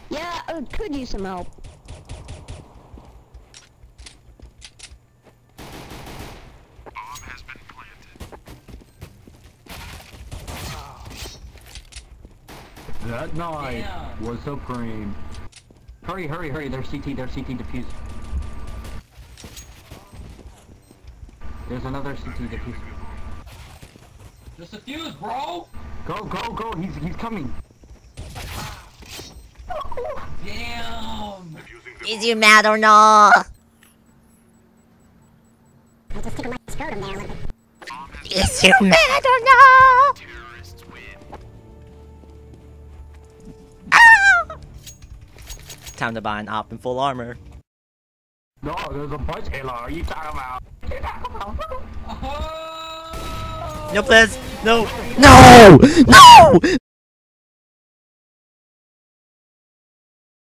Yeah, I could use some help. Bomb has been planted. That night was supreme. Hurry, hurry, hurry, there's CT defused. There's another CT defused. Just a fuse, bro! Go, go, go, he's coming. Damn! Is you mad or not? I'll just stick my scrotum there a little bit. Is you mad or not? Terrorists win. Ah! Time to buy an op in full armor. No, there's a bunch. Hey, what are you talking about? Oh! No, please. No. No! No!